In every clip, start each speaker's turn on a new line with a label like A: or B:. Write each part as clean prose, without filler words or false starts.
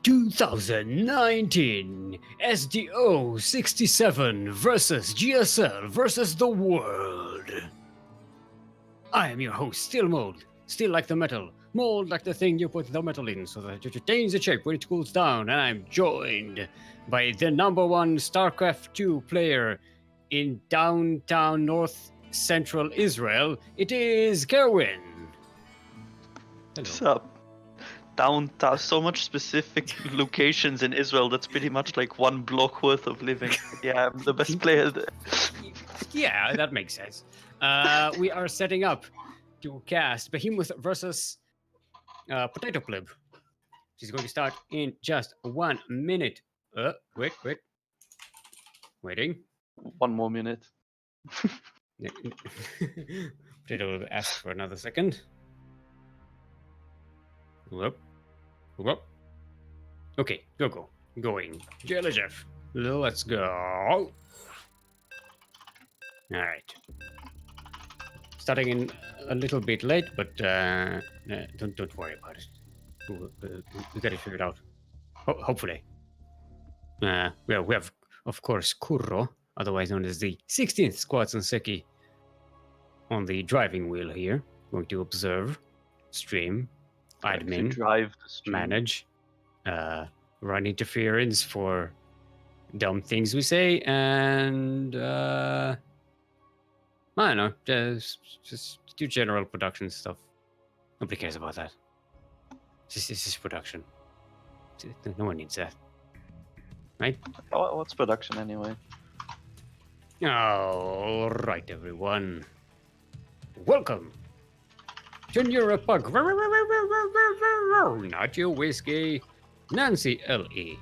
A: 2019 SDO 67 versus GSL versus the world. I am your host, Steelmold. Steel like the metal, mold like the thing you put the metal in so that it retains its shape when it cools down. And I'm joined by the #1 StarCraft 2 player in downtown north central Israel. It is Caerwyn.
B: What's up? Downtown, so much specific locations in Israel. That's pretty much like one block worth of living. Yeah, I'm the best player there.
A: Yeah, that makes sense. We are setting up to cast Behemoth versus Potato Pleb. She's going to start in just 1 minute. Wait. Waiting.
B: 1 more minute.
A: Potato will ask for another second. Whoop. Okay, go. Going. JLHF. Let's go. Alright. Starting in a little bit late, but don't worry about it. We got it figured out. Hopefully. We have, of course, Kurro, otherwise known as the 16th Squad Senseki, on the driving wheel here. Going to observe, stream, admin,
B: drive the stream.
A: manage, run interference for dumb things we say, and I don't know, just do general production stuff. Nobody cares about that. This is production. No one needs that. Right?
B: What's production anyway?
A: All right, everyone. Welcome to Neuropug. Not your whiskey. Nancy L.E.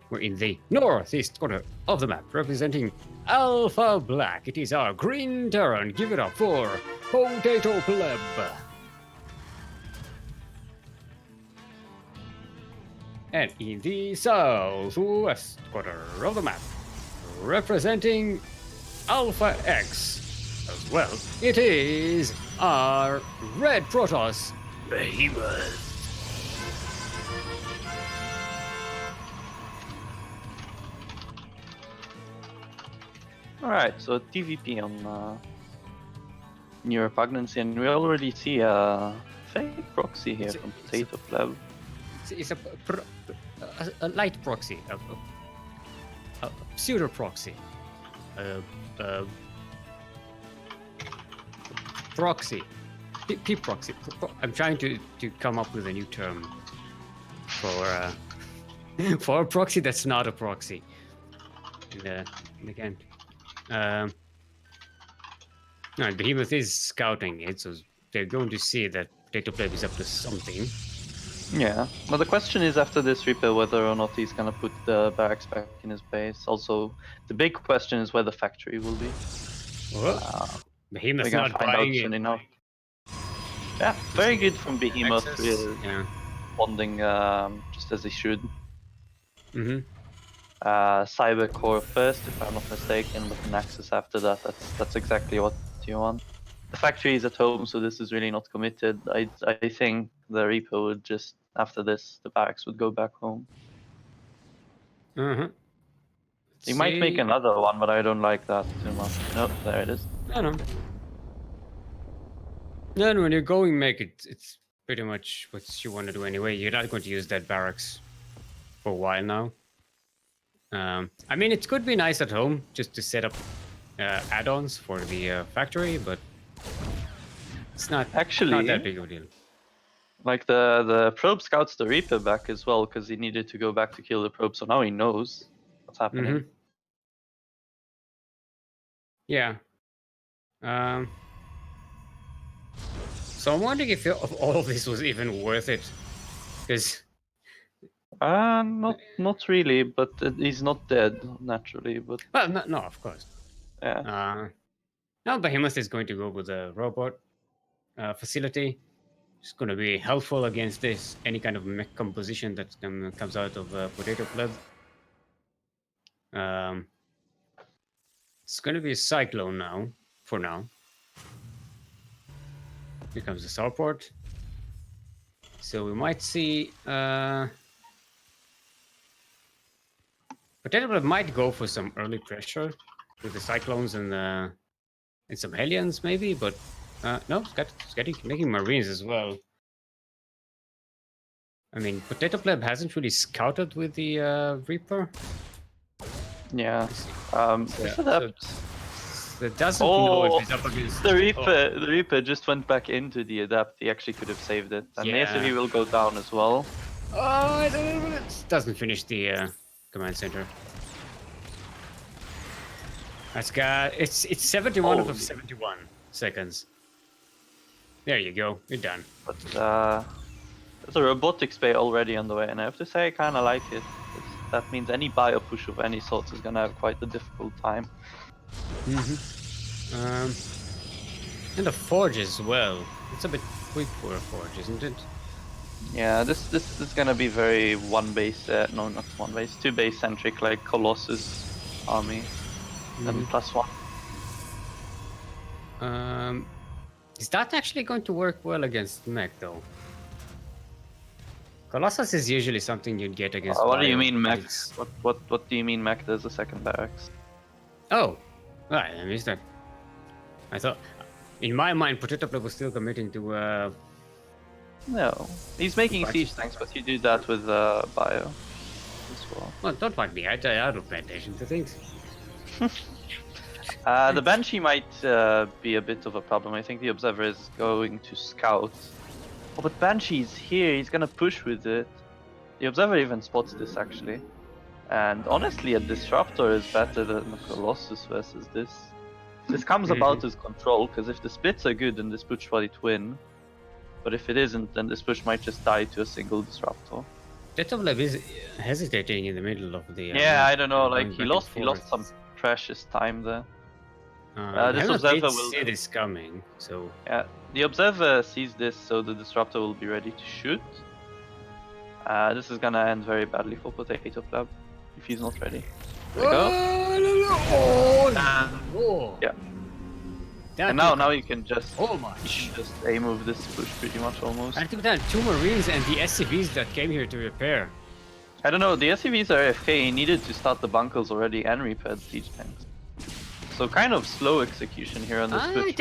A: We're in the northeast corner of the map, representing Alpha Black. It is our green Terran. Give it up for Potato Pleb. And in the southwest corner of the map, representing Alpha X as well, it is our red Protoss, Behemoth.
B: Alright, so TVP on Neuropugnancy, and we already see a fake proxy here from Potato Pleb.
A: It's a light proxy, a pseudo proxy, proxy, P proxy. I'm trying to come up with a new term for for a proxy that's not a proxy. And again, no, Behemoth is scouting it, so they're going to see that Potato Pleb is up to something.
B: Yeah, but the question is after this repair whether or not he's gonna put the barracks back in his base. Also, the big question is where the factory will be.
A: Behemoth's
B: we're gonna
A: not
B: find out
A: buying
B: soon
A: it.
B: enough. Yeah, very good from Behemoth, responding just as he should.
A: Mm-hmm.
B: Cyber core first, if I'm not mistaken, with an axis after that. That's exactly what you want. The factory is at home, so this is really not committed. I think the Reaper would just, after this, the barracks would go back home.
A: Mm-hmm.
B: He might make another one, but I don't like that too much. No, there it is.
A: I know. Then when you're going make it, it's pretty much what you want to do anyway. You're not going to use that barracks for a while now. I mean, it could be nice at home just to set up add-ons for the factory, but it's not actually not that big of a deal.
B: Like the probe scouts the Reaper back as well because he needed to go back to kill the probe, so now he knows what's happening.
A: Mm-hmm. Yeah. So I'm wondering if all of this was even worth it, because.
B: Not really, but he's not dead naturally. But
A: well, no, of course.
B: Yeah.
A: Now Behemoth is going to go with a robot facility. It's going to be helpful against this any kind of mech composition that comes out of Potato Pleb. It's going to be a Cyclone now, for now. Here comes the starport. So we might see Potato Pleb might go for some early pressure with the Cyclones and some Hellions maybe, but no, it's making Marines as well. I mean, Potato Pleb hasn't really scouted with the Reaper.
B: Yeah. This
A: So
B: adapt.
A: it doesn't know if
B: Oh,
A: he's up against
B: the Reaper just went back into the adapt. He actually could have saved it, and the
A: Yeah.
B: SCV will go down as well.
A: Oh, I don't know. It doesn't finish the command center. That's got it's 71 out of 71 seconds. There you go. You're done.
B: But there's a robotics bay already on the way, and I have to say I kind of like it. That means any bio push of any sort is gonna have quite a difficult time.
A: And the forge as well. It's a bit quick for a forge, isn't it?
B: Yeah, this is gonna be very one base. No, not one base. 2 base centric, like Colossus army, and +1.
A: Is that actually going to work well against mech though? Colossus is usually something you'd get against.
B: What do you
A: bio,
B: mean
A: but
B: mech?
A: it's-
B: What do you mean mech? There's a second barracks.
A: Oh, right. I missed that. I thought, in my mind, Potato Pleb was still committing to.
B: No, he's making
A: But-
B: siege tanks, but you do that with bio as well.
A: Well, don't mind me. I don't pay attention to things.
B: The Banshee might be a bit of a problem. I think the Observer is going to scout. Oh, but Banshee's here. He's gonna push with it. The Observer even spots this actually. And honestly, a Disruptor is better than a Colossus versus this. This comes about as control, because if the splits are good, then this push might win. But if it isn't, then this push might just die to a single Disruptor.
A: Potato Pleb is hesitating in the middle of the.
B: Yeah, I don't know. Like
A: going
B: he
A: back and
B: lost some
A: forth.
B: precious time there.
A: This
B: Observer
A: did
B: will-
A: see this coming, so
B: Yeah, the Observer sees this, so the Disruptor will be ready to shoot. This is gonna end very badly for Potato Pleb if he's not ready. There we go.
A: Oh,
B: Yeah.
A: That
B: And now
A: took
B: you can just
A: so much.
B: just aim move this push pretty much almost.
A: I took down 2 Marines and the SCVs that came here to repair.
B: I don't know, the SCVs are AFK. He needed to start the bunkers already and repair the siege tanks. So kind of slow execution here on this push.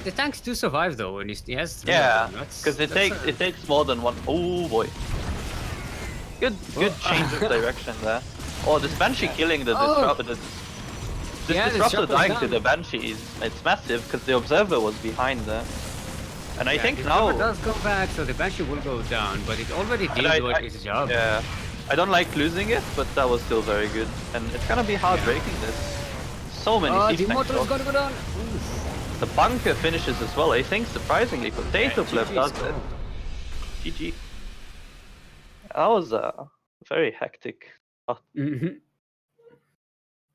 A: The tanks do survive though, and he has 3
B: Yeah,
A: of them.
B: because it takes more than one. Oh boy. Good change of direction there. Oh, this Banshee killing the Disruptor. This Disruptor dying to the Banshee it's massive because the Observer was behind there. And I think now
A: it does go back, so the Banshee will go down, but it already did its job.
B: Yeah, I don't like losing it, but that was still very good. And it's gonna be hard breaking this. So many siege
A: the
B: tanks.
A: Immortal is gonna go down.
B: The bunker finishes as well. I think surprisingly, Potato Pleb does it. GG. That was very hectic.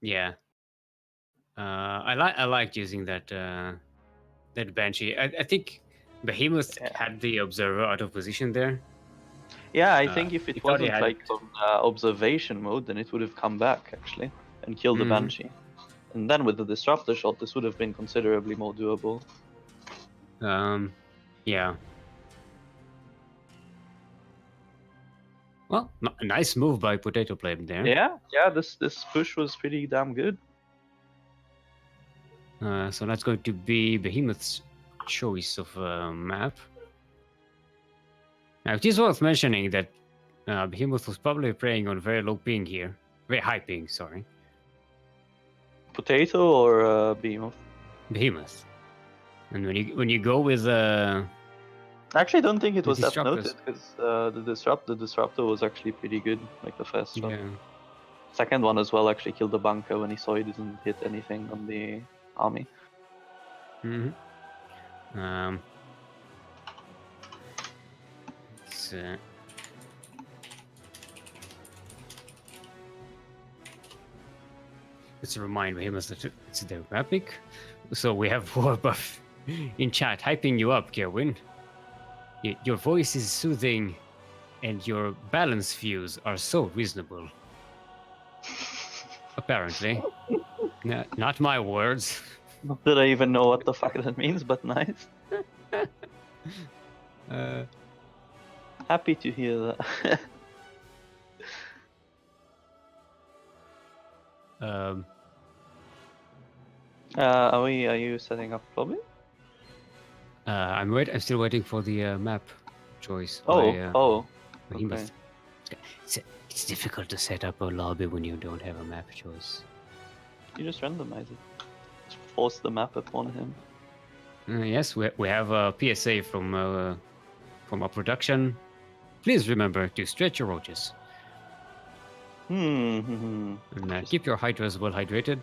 A: Yeah. I liked using that Banshee. I think Behemoth had the Observer out of position there.
B: Yeah, I think if it
A: thought he
B: wasn't
A: had
B: like on observation mode, then it would have come back actually and killed the Banshee. And then with the Disruptor shot, this would have been considerably more doable.
A: Yeah. Well, a nice move by Potato Pleb there.
B: Yeah, this push was pretty damn good.
A: So that's going to be Behemoth's choice of map. Now, it is worth mentioning that Behemoth was probably playing on very low ping here. Very high ping, sorry.
B: Potato or Behemoth?
A: Behemoth. And when you go with
B: I actually don't think it was that
A: Disruptors.
B: noted because the Disruptor was actually pretty good, like the first shot.
A: yeah.
B: Second one as well actually killed the bunker when he saw he didn't hit anything on the army.
A: Let's remind Behemoth that it's the epic. So we have Warbuff in chat hyping you up, Caerwyn. Your voice is soothing, and your balance views are so reasonable. Apparently. Not my words.
B: Not that I even know what the fuck that means, but nice. Happy to hear that. Are you setting up lobby?
A: I'm still waiting for the map choice
B: Oh,
A: by
B: okay.
A: Behemoth. It's difficult to set up a lobby when you don't have a map choice.
B: You just randomize it. Just force the map upon him.
A: Yes, we have a PSA from our production. Please remember to stretch your roaches and keep your hydras well hydrated.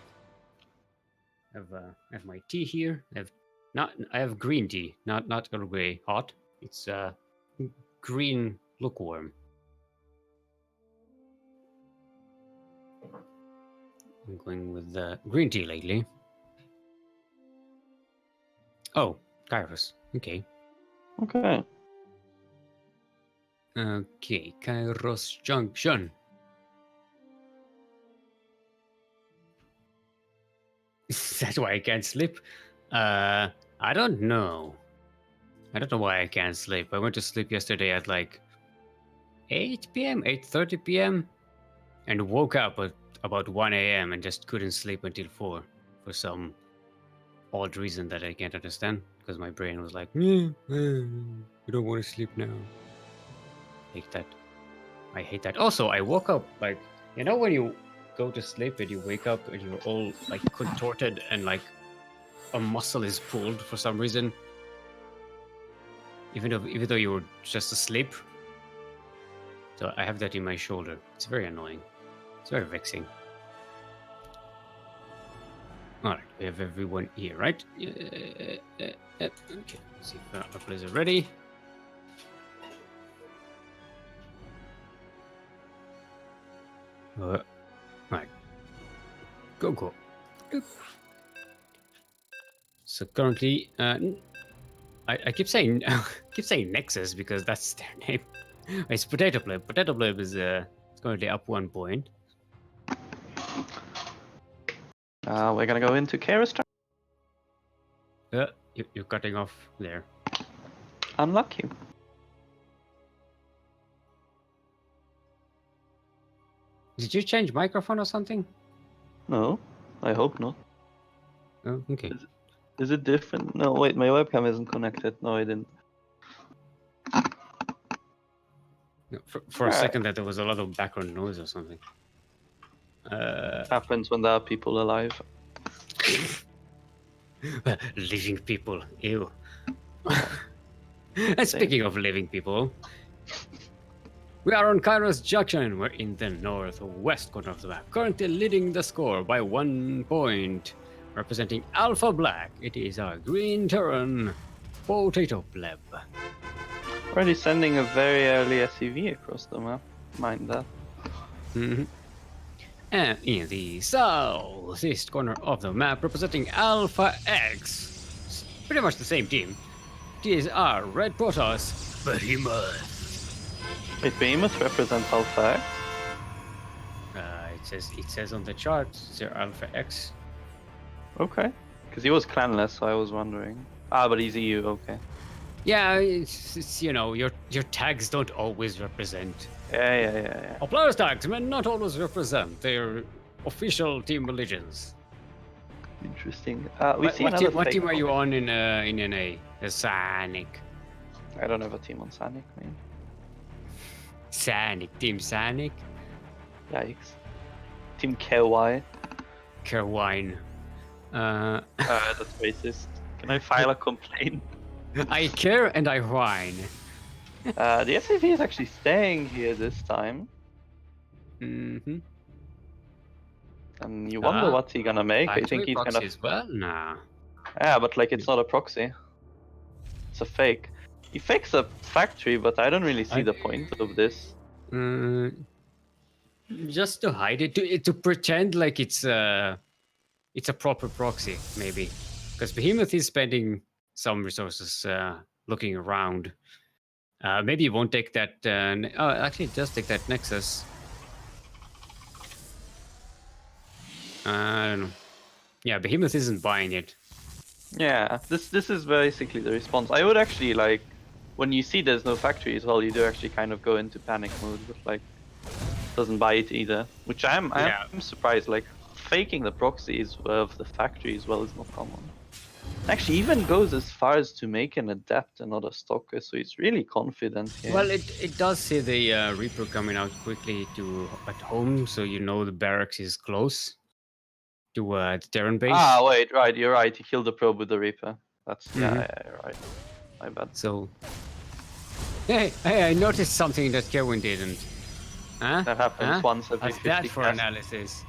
A: Have my tea here. I have green tea, not Earl Grey hot. It's green lukewarm. I'm going with green tea lately. Oh, Kairos. Okay.
B: Okay.
A: Okay, Kairos Junction. That's why I can't sleep. I don't know. I don't know why I can't sleep. I went to sleep yesterday at like 8 p.m., 8:30 p.m. and woke up at about 1 a.m. and just couldn't sleep until 4 for some odd reason that I can't understand because my brain was like, I don't want to sleep now. Like that. I hate that. Also, I woke up like, when you go to sleep and you wake up and you're all like contorted and like a muscle is pulled for some reason, even though you were just asleep. So I have that in my shoulder. It's very annoying. It's very vexing. All right, we have everyone here, right? Okay, let's see if our players are ready. All right, go. So currently, I keep saying Nexus because that's their name. It's Potato Blib. Potato Blib is currently up 1 point.
B: We're gonna go into Kairos.
A: You're cutting off there.
B: Unlucky.
A: Did you change microphone or something?
B: No, I hope not.
A: Oh, okay.
B: Is it different? No, wait, my webcam isn't connected. No, I didn't.
A: No, for a second that there was a lot of background noise or something.
B: Happens when there are people alive.
A: Living people, ew. And speaking of living people, we are on Kairos Junction. We're in the northwest corner of the map, currently leading the score by 1 point. Representing Alpha Black, it is our green Terran, Potato Bleb.
B: Already sending a very early SUV across the map. Mind that.
A: Mm-hmm. And in the southeast corner of the map, representing Alpha X, pretty much the same team, it is our Red Protoss, Behemoth.
B: Wait, Behemoth represents Alpha X?
A: It says on the chart, it's Alpha X.
B: Okay. Because he was clanless, so I was wondering. But he's EU, okay.
A: Yeah, it's your tags don't always represent.
B: Yeah.
A: Our players' tags may not always represent their official team religions.
B: Interesting.
A: What team are you on in NA? The Sanic.
B: I don't have a team on Sanic, man.
A: Sanic, Team Sanic.
B: Yikes. Team Caerwyn.
A: Caerwyn.
B: That's racist. Can I file a complaint?
A: I care and I whine.
B: The SAV is actually staying here this time.
A: Mm-hmm.
B: And you wonder what's he gonna make. I think he's gonna.
A: As well? Nah.
B: Yeah, but like it's not a proxy. It's a fake. He fakes a factory, but I don't really see the point of this.
A: Just to hide it, to pretend like it's a proper proxy, maybe. Because Behemoth is spending some resources looking around. Maybe it won't take that. Actually, it does take that Nexus. I don't know. Yeah, Behemoth isn't buying it.
B: Yeah, this is basically the response. I would actually like, when you see there's no factory as well, you do actually kind of go into panic mode, but like, doesn't buy it either. Which I'm surprised. Like, faking the proxies of the factory as well is not common. Actually, even goes as far as to make an adept and not a stalker, so he's really confident here.
A: Well, it does say the Reaper coming out quickly to at home, so you know the barracks is close to the Terran base.
B: Ah, wait, right, you're right. He killed the probe with the Reaper. That's yeah, you're right. My bad.
A: So, hey, I noticed something that Caerwyn didn't. Huh?
B: That happens once every
A: How's
B: 50
A: that for
B: casts.
A: analysis?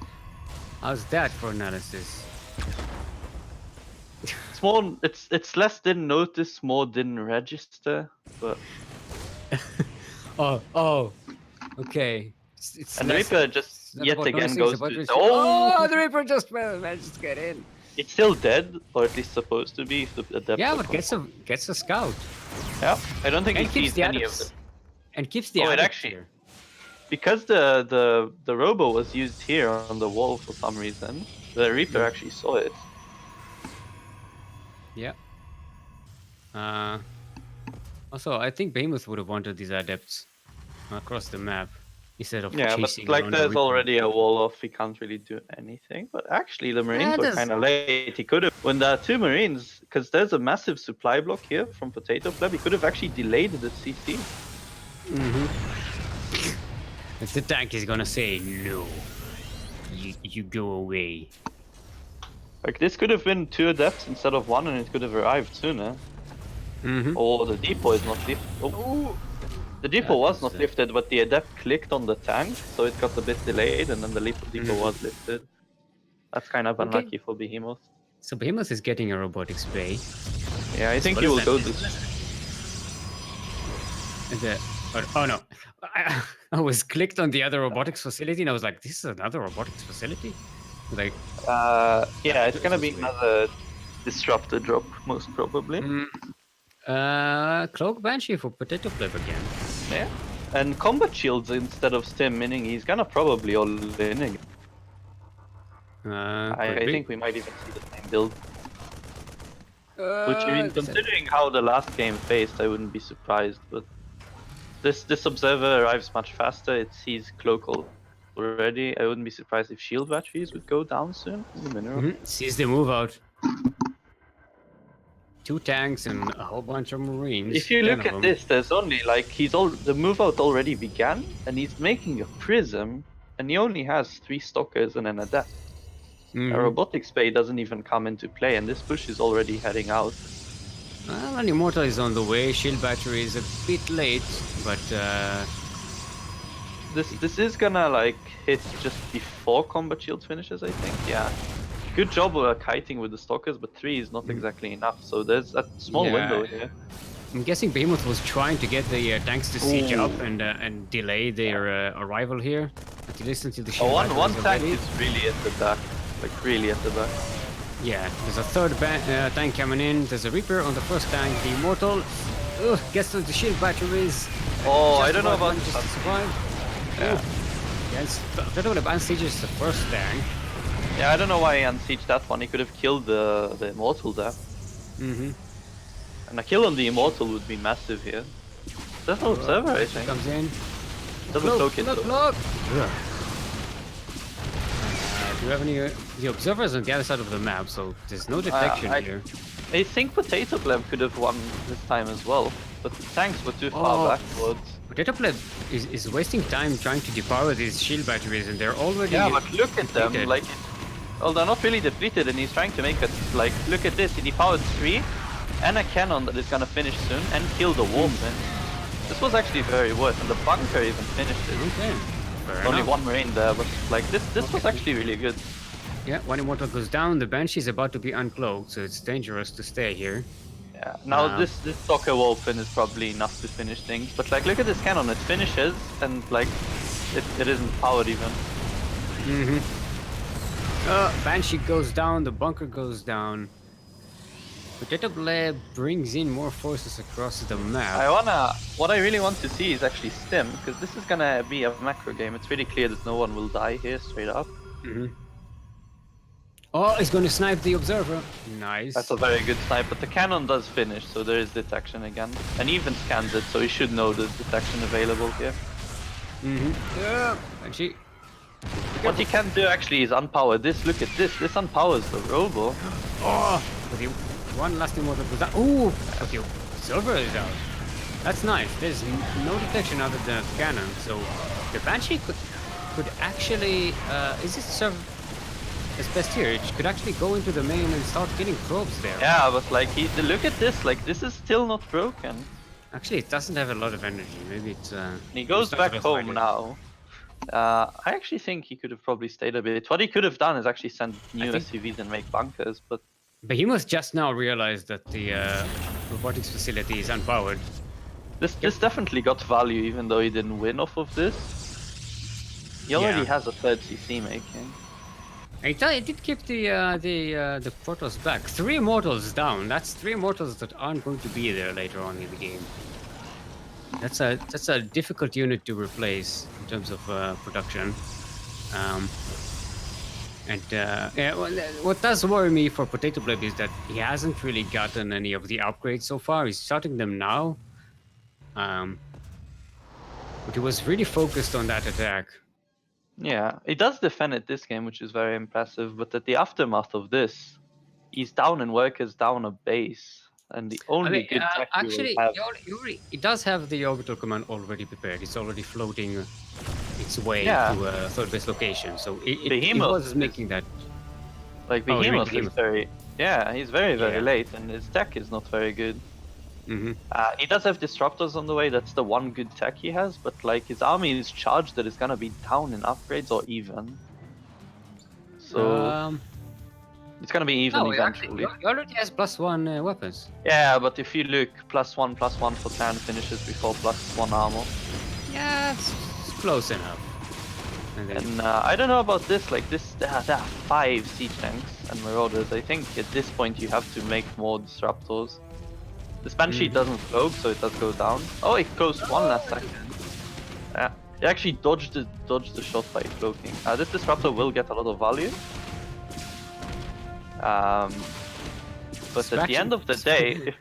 A: How's that for analysis?
B: It's more. It's less didn't notice, more didn't register. But
A: Oh, okay. It's
B: and the
A: less-
B: Reaper just
A: it's not
B: yet
A: about
B: again
A: noticing,
B: goes
A: it's about
B: to
A: registering. Oh, the Reaper just managed to get in.
B: It's still dead, or at least supposed to be. If the adept
A: Yeah,
B: are
A: but gets a scout
B: Yeah, I don't think
A: and
B: he
A: keeps
B: sees
A: the
B: any of
A: adepts.
B: them.
A: And keeps the
B: Oh, it
A: adept
B: actually-
A: here.
B: Because the robo was used here on the wall for some reason, the Reaper actually saw it.
A: Yeah. Also, I think Behemoth would have wanted these adepts across the map instead of
B: Yeah, but
A: chasing
B: like
A: around the
B: there's
A: Reaper.
B: already a wall off, he can't really do anything. But actually the Marines were
A: there's-
B: kind of late. He could have, when there are two Marines, because there's a massive supply block here from Potato Pleb, he could have actually delayed the CC.
A: The tank is gonna say no. You go away.
B: Like this could have been 2 adepts instead of 1 and it could have arrived sooner. Or the depot is not lifted. Oh. The depot was not lifted, but the adept clicked on the tank, so it got a bit delayed, and then the depot was lifted. That's kind of unlucky for Behemoth.
A: So Behemoth is getting a robotics bay.
B: Yeah, I think
A: What
B: he
A: is
B: will
A: that?
B: go
A: Is
B: this.
A: Oh no! I was clicked on the other robotics facility, and I was like, "This is another robotics facility." Like,
B: Yeah, it's gonna be another disruptor drop, most probably.
A: Cloak Banshee for Potato Flip again.
B: Yeah. And combat shields instead of stim, meaning he's gonna probably all in again. I think we might even see the same build. Which, I mean, considering how the last game faced, I wouldn't be surprised. But this observer arrives much faster. It sees cloak already. I wouldn't be surprised if shield batteries would go down soon in the mineral.
A: Sees the move out. 2 tanks and a whole bunch of Marines.
B: If you look at this, there's only like the move out already began, and he's making a prism, and he only has 3 stalkers and an adept. A robotics bay doesn't even come into play, and this push is already heading out.
A: Well, an Immortal is on the way. Shield battery is a bit late, but
B: this is gonna like hit just before combat shield finishes, I think. Yeah. Good job kiting with the stalkers, but 3 is not exactly enough. So there's a small window here.
A: I'm guessing Behemoth was trying to get the tanks to siege up and delay their arrival here. At least until the shield battery
B: one
A: is
B: tank
A: ready.
B: is really at the back, like really at the back.
A: Yeah, there's a third tank coming in. There's a Reaper on the first tank. The Immortal gets to the shield batteries.
B: Oh, I don't know about
A: just to survive.
B: Yeah.
A: Yes, I don't know about sieges the first tank.
B: Yeah, I don't know why he unsieged that one. He could have killed the Immortal there. And a kill on the Immortal would be massive here. There's no observer, I think.
A: Comes in.
B: Doesn't cloak it though.
A: Look! Do you have any? The observers on the other side of the map, so there's no detection here.
B: I think Potato Pleb could have won this time as well, but the tanks were too far backwards.
A: Potato Pleb is wasting time trying to depower these shield batteries, and they're already.
B: Yeah, but look at them,
A: depleted.
B: like, well, they're not really depleted, and he's trying to make it, like, look at this, he depowered 3, and a cannon that is gonna finish soon, and kill the warpman. This was actually very worth, and the bunker even finished it.
A: Okay. Fair
B: Only
A: enough.
B: 1 Marine there, but like, this was actually really good.
A: Yeah, one Immortal goes down, the Banshee is about to be uncloaked, so it's dangerous to stay here.
B: Yeah, now this Stalker Open is probably enough to finish things, but like, look at this cannon, it finishes, and like, it isn't powered even.
A: Banshee goes down, the bunker goes down. Potato Pleb brings in more forces across the map.
B: What I really want to see is actually Stim, because this is gonna be a macro game. It's really clear that no one will die here straight up.
A: Oh, he's going to snipe the observer. Nice.
B: That's a very good snipe, but the cannon does finish, so there is detection again. And he even scans it, so he should know there's detection available here.
A: Yeah, Banshee.
B: What he can do actually is unpower this. Look at this. This unpowers the Robo.
A: Oh, okay, one last immortal goes down. Oh, okay, Silver is out. That's nice. There's no detection other than a cannon, so the Banshee could actually, is it serve as best here? It could actually go into the main and start getting probes there.
B: Yeah, but like look at this. Like this is still not broken.
A: Actually, it doesn't have a lot of energy. Maybe it's.
B: He goes
A: it's not
B: back
A: the best
B: home
A: idea.
B: now. I actually think he could have probably stayed a bit. What he could have done is actually send new
A: think-
B: SUVs and make bunkers, but
A: But he must just now realize that the robotics facility is unpowered.
B: this definitely got value, even though he didn't win off of this. He already
A: Yeah.
B: has a third CC making.
A: It did keep the Protoss back. 3 immortals down. That's 3 immortals that aren't going to be there later on in the game. That's a difficult unit to replace in terms of production. Yeah, well, what does worry me for Potato Blib is that he hasn't really gotten any of the upgrades so far. He's starting them now. But he was really focused on that attack.
B: Yeah, he does defend it this game, which is very impressive. But at the aftermath of this, he's down in workers, down a base, and the only good tech he will
A: actually,
B: have.
A: it does have the orbital command already prepared. It's already floating its way
B: Yeah.
A: to a third base location. So it
B: Behemoth
A: was
B: is-
A: making that.
B: Like
A: Oh, you mean
B: Behemoth is
A: Behemoth.
B: very, yeah, he's very
A: Yeah.
B: late, and his tech is not very good.
A: Hmm.
B: He does have disruptors on the way. That's the one good tech he has. But like his army is charged that is gonna be down in upgrades or even. So it's gonna be even
A: no,
B: eventually.
A: he already has +1 weapons.
B: Yeah, but if you look, +1/+1 for 10 finishes before +1 armor.
A: Yeah, it's close enough. And then,
B: And I don't know about this. Like this, there are 5 siege tanks and marauders. I think at this point you have to make more disruptors. This Banshee doesn't cloak, so it does go down. Oh, it closed one last second. Yeah, it actually dodged the shot by cloaking. This disruptor will get a lot of value. But at the end of the day,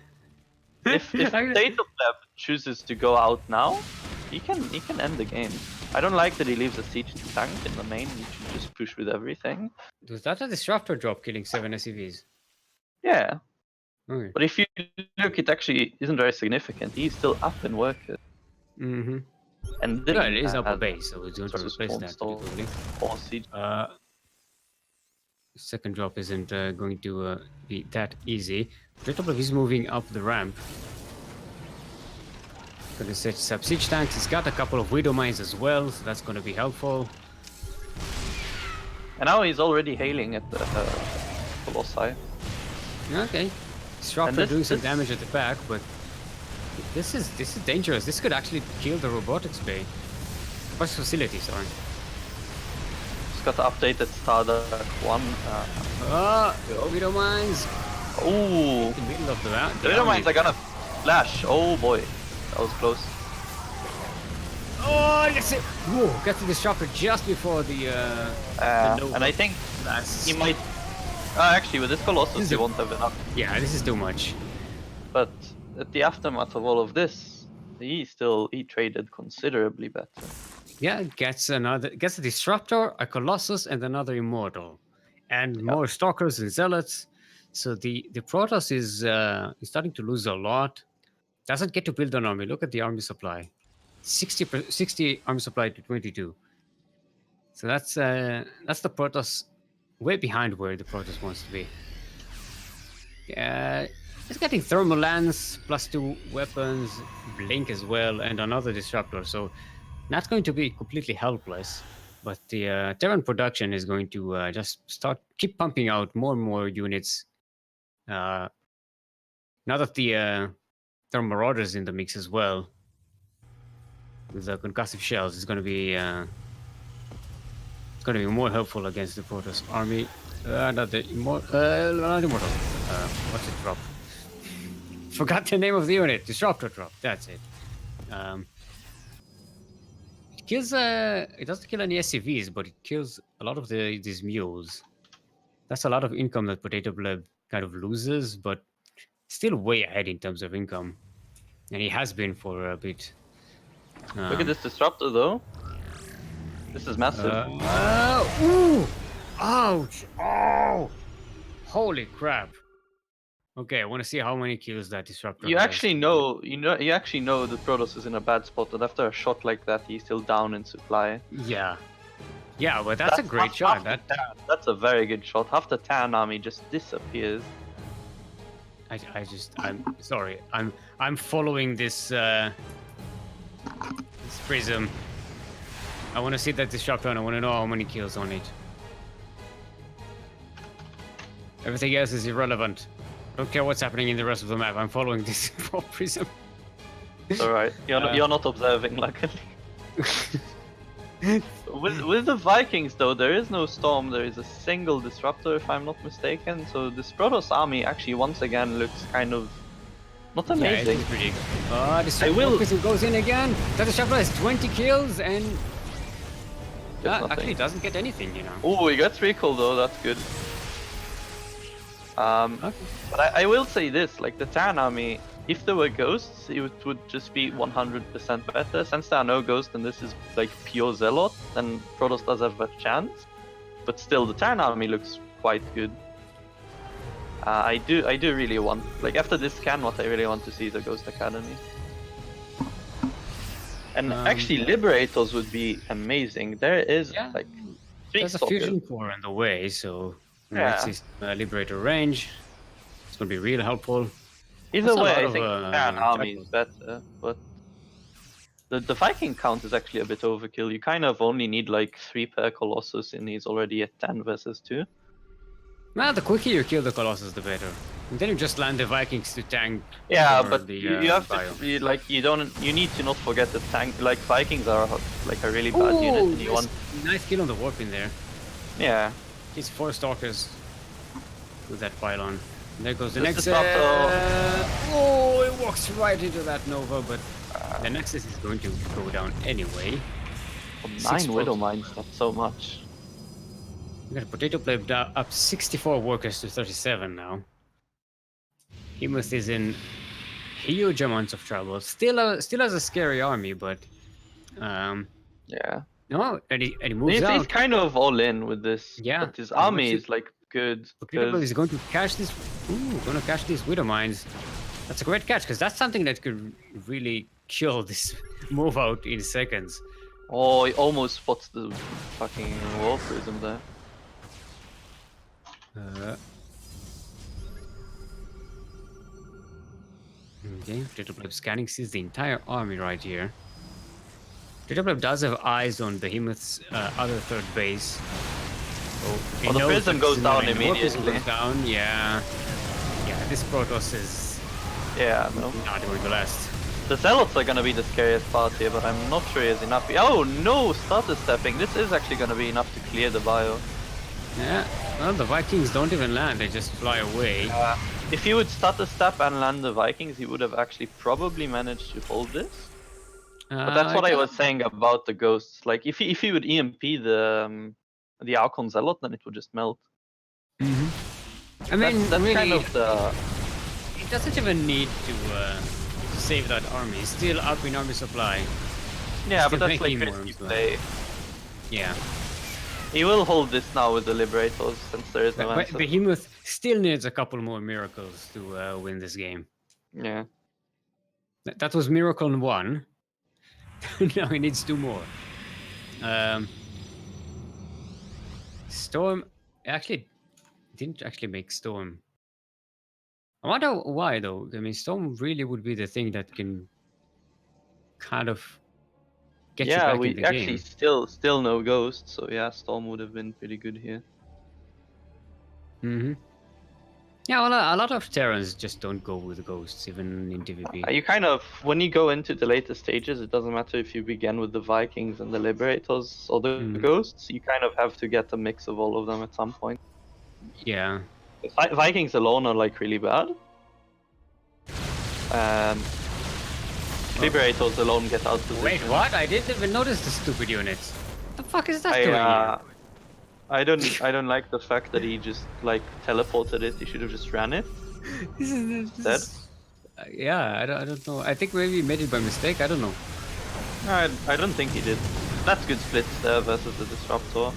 B: if Potato Blab chooses to go out now, he can end the game. I don't like that he leaves a siege tank in the main. He should just push with everything.
A: was that a disruptor drop killing 7 SCVs?
B: Yeah,
A: Okay.
B: but if you look, it actually isn't very significant. He's still up in workers.
A: Mm-hmm.
B: And
A: Yeah, it is up a
B: had
A: base, so it's going to
B: versus
A: replace that.
B: Storm
A: Probably.
B: or siege.
A: Second drop isn't going to be that easy. Potato Blib is moving up the ramp. Gonna set up siege tanks. He's got a couple of widow mines as well, so that's going to be helpful.
B: And now he's already hailing at the Colossi.
A: Okay, Disruptor
B: this-
A: doing some
B: this-
A: damage at the back, but this is dangerous. This could actually kill the robotics bay. Robotics facility, sorry.
B: Just got to update that Starduck 1.
A: Widow mines
B: Oh,
A: in the middle of the round.
B: the Widow Mines are gonna flash. Oh boy, that was close.
A: Oh, yes! Whoa, got the disruptor just before the Nova.
B: And I think
A: That's-
B: he might. Actually, with this Colossus, he won't have enough.
A: Yeah, this is too much.
B: But at the aftermath of all of this, he traded considerably better.
A: Yeah, gets a disruptor, a colossus, and another immortal, and more stalkers and zealots. So the Protoss is starting to lose a lot. Doesn't get to build an army. Look at the army supply, 60 army supply to 22. So that's the Protoss way behind where the Protoss wants to be. It's getting thermal lance +2 weapons, blink as well, and another disruptor. So not going to be completely helpless, but the Terran production is going to just keep pumping out more and more units. Now that the Thermal Marauders in the mix as well, with the concussive shells, it's going to be more helpful against the Protoss army. Not immortal. What's it drop? Forgot the name of the unit. Disruptor drop. That's it. It kills. It doesn't kill any SCVs, but it kills a lot of these mules. That's a lot of income that Potato Blib kind of loses, but still way ahead in terms of income, and he has been for a bit.
B: Look at this disruptor though. This is massive.
A: Ooh! Ouch! Oh! Holy crap! Okay, I want to see how many kills that disruptor
B: You
A: has.
B: actually know, you actually know the Protoss is in a bad spot. That after a shot like that, he's still down in supply.
A: Yeah. Yeah, but that's a great shot.
B: That's a very good shot. Half the Terran army just disappears.
A: I'm sorry. I'm following this this prism. I want to see that disruptor and I want to know how many kills on it. Everything else is irrelevant. I don't care what's happening in the rest of the map. I'm following this prism.
B: It's alright. You're not observing, luckily. With the Vikings though, there is no storm. There is a single disruptor, if I'm not mistaken. So this Protoss army actually once again looks kind of not amazing.
A: Yeah, pretty good. Disruptor prism goes in again. That disruptor has 20 kills and actually doesn't get anything, you know.
B: Oh, he gets recall though. That's good.
A: Okay.
B: But I will say this: like the Terran army, if there were ghosts, it would just be 100% better. Since there are no ghosts and this is like pure Zealot, then Protoss does have a chance. But still, the Terran army looks quite good. I do really want, like after this scan, what I really want to see is a Ghost Academy. And actually, Liberators would be amazing. There is like
A: there's a fusion core on the way, so next Liberator range. It's gonna be real helpful.
B: Either way, I think the Terran army is better, but the Viking count is actually a bit overkill. You kind of only need like 3 per Colossus, and he's already at 10 versus 2.
A: Well, the quicker you kill the Colossus, the better. And then you just land the Vikings to tank.
B: Yeah, but you have to be, like you need to not forget that tank like Vikings are like a really bad unit. And you want
A: nice kill on the warp in there.
B: Yeah,
A: it's 4 stalkers with that pylon. And there goes the Nexus. Oh, it walks right into that Nova, but the Nexus is going to go down anyway.
B: 9 Widow Mines, that's so much.
A: We got a Potato Pleb up 64 workers to 37 now. Hemoth is in huge amounts of trouble. Still has a scary army, but
B: yeah.
A: No, and he moves out.
B: He's kind of all in with this.
A: Yeah,
B: but his army is like good.
A: He's going to catch this. Ooh, going to catch these Widow Mines. That's a great catch because that's something that could really kill this move out in seconds.
B: Oh, he almost spots the fucking War Prism there.
A: Okay, Potato Pleb scanning sees the entire army right here. Potato Pleb does have eyes on Behemoth's other third base.
B: So the Prism goes down immediately.
A: Goes down, yeah. Yeah, this Protoss is not doing the best.
B: The Zealots are gonna be the scariest part here, but I'm not sure he's enough. Oh no, starter stepping. This is actually gonna be enough to clear the bio.
A: Yeah, well, the Vikings don't even land, they just fly away.
B: If he would start the step and land the Vikings, he would have actually probably managed to hold this. But that's what I was saying about the ghosts. Like, if he would EMP the Archon Zealot, then it would just melt.
A: I mean,
B: that's
A: really,
B: kind of the...
A: He doesn't even need to save that army. He's still up in army supply.
B: Yeah, but that's like risky play.
A: Yeah.
B: He will hold this now with the Liberators, since there is no answer.
A: Behemoth still needs a couple more miracles to win this game.
B: Yeah.
A: That was miracle 1. Now he needs 2 more. Storm actually didn't actually make Storm. I wonder why though. I mean, Storm really would be the thing that can kind of get you back in the game.
B: Yeah, we actually still no Ghosts, so yeah, Storm would have been pretty good here.
A: Yeah, well, a lot of Terrans just don't go with Ghosts, even in PvP.
B: You kind of, when you go into the later stages, it doesn't matter if you begin with the Vikings and the Liberators or the Ghosts, you kind of have to get a mix of all of them at some point.
A: Yeah.
B: Vikings alone are like really bad. Liberators alone get out position.
A: Wait, what? I didn't even notice the stupid units. What the fuck is that doing here?
B: I don't like the fact that he just like teleported it. He should have just ran it.
A: Yeah, I don't know. I think maybe he made it by mistake. I don't know.
B: I don't think he did. That's good splits there versus the Disruptor.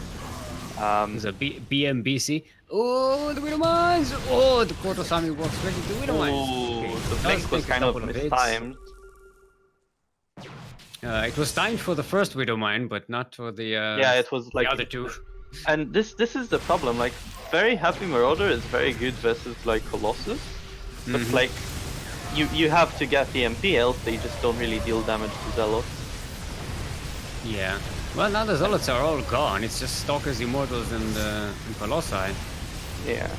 A: There's a BMBC. Oh, the Widow Mines! Oh, the Portosami walks right into the Widow Mines. Okay,
B: The
A: does
B: blink was
A: take a
B: kind of
A: couple hits.
B: mistimed.
A: It was timed for the first Widow Mine, but not for the
B: Yeah, it was like
A: the other two.
B: And this is the problem. Like, very happy Marauder is very good versus like Colossus, but like you have to get the MP, else they just don't really deal damage to Zealots.
A: Yeah. Well, now the Zealots are all gone. It's just Stalkers, Immortals, and Colossi.
B: Yeah.